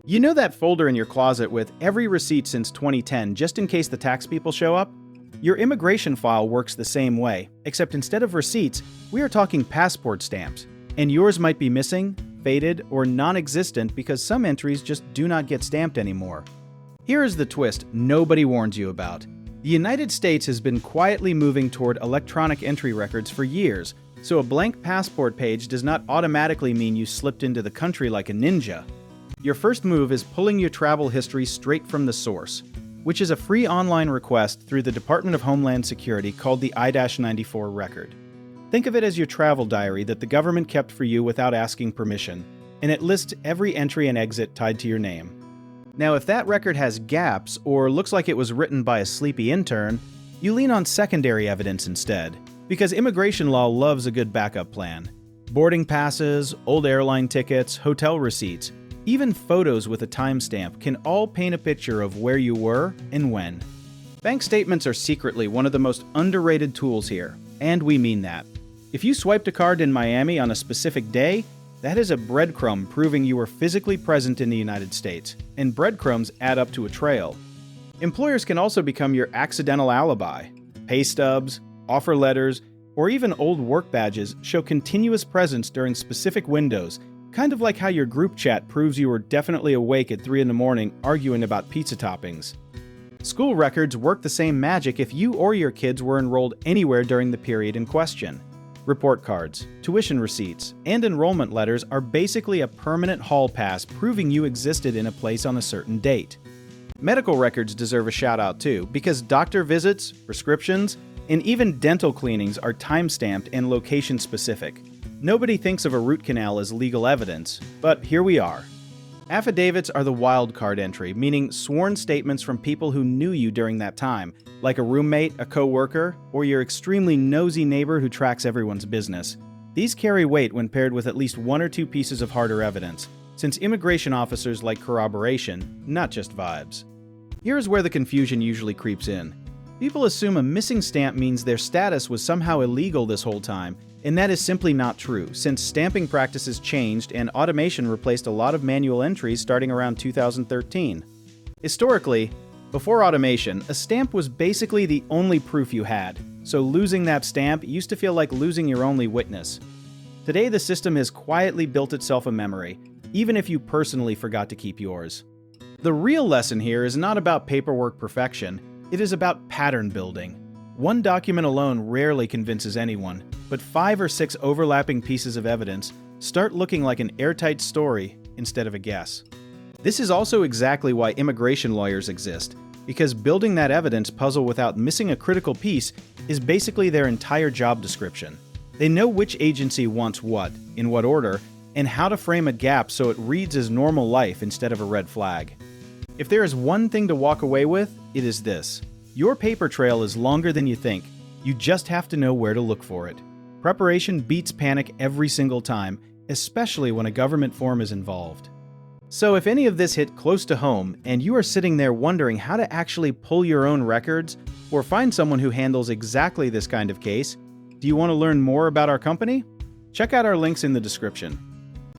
You know that folder in your closet with every receipt since 2010 just in case the tax people show up? Your immigration file works the same way, except instead of receipts, we are talking passport stamps. And yours might be missing, faded, or non-existent because some entries just do not get stamped anymore. Here is the twist nobody warns you about. The United States has been quietly moving toward electronic entry records for years, so a blank passport page does not automatically mean you slipped into the country like a ninja. Your first move is pulling your travel history straight from the source, which is a free online request through the Department of Homeland Security called the I-94 record. Think of it as your travel diary that the government kept for you without asking permission, and it lists every entry and exit tied to your name. Now, if that record has gaps or looks like it was written by a sleepy intern, you lean on secondary evidence instead, because immigration law loves a good backup plan. Boarding passes, old airline tickets, hotel receipts, even photos with a timestamp can all paint a picture of where you were and when. Bank statements are secretly one of the most underrated tools here, and we mean that. If you swiped a card in Miami on a specific day, that is a breadcrumb proving you were physically present in the United States, and breadcrumbs add up to a trail. Employers can also become your accidental alibi. Pay stubs, offer letters, or even old work badges show continuous presence during specific windows, kind of like how your group chat proves you were definitely awake at 3 in the morning arguing about pizza toppings. School records work the same magic if you or your kids were enrolled anywhere during the period in question. Report cards, tuition receipts, and enrollment letters are basically a permanent hall pass proving you existed in a place on a certain date. Medical records deserve a shout out too, because doctor visits, prescriptions, and even dental cleanings are time-stamped and location-specific. Nobody thinks of a root canal as legal evidence, but here we are. Affidavits are the wild card entry, meaning sworn statements from people who knew you during that time, like a roommate, a co-worker, or your extremely nosy neighbor who tracks everyone's business. These carry weight when paired with at least 1 or 2 pieces of harder evidence, since immigration officers like corroboration, not just vibes. Here's where the confusion usually creeps in. People assume a missing stamp means their status was somehow illegal this whole time, and that is simply not true, since stamping practices changed and automation replaced a lot of manual entries starting around 2013. Historically, before automation, a stamp was basically the only proof you had, so losing that stamp used to feel like losing your only witness. Today, the system has quietly built itself a memory, even if you personally forgot to keep yours. The real lesson here is not about paperwork perfection, it is about pattern building. One document alone rarely convinces anyone, but 5 or 6 overlapping pieces of evidence start looking like an airtight story instead of a guess. This is also exactly why immigration lawyers exist, because building that evidence puzzle without missing a critical piece is basically their entire job description. They know which agency wants what, in what order, and how to frame a gap so it reads as normal life instead of a red flag. If there is one thing to walk away with, it is this. Your paper trail is longer than you think. You just have to know where to look for it. Preparation beats panic every single time, especially when a government form is involved. So if any of this hit close to home and you are sitting there wondering how to actually pull your own records or find someone who handles exactly this kind of case, do you want to learn more about our company? Check out our links in the description.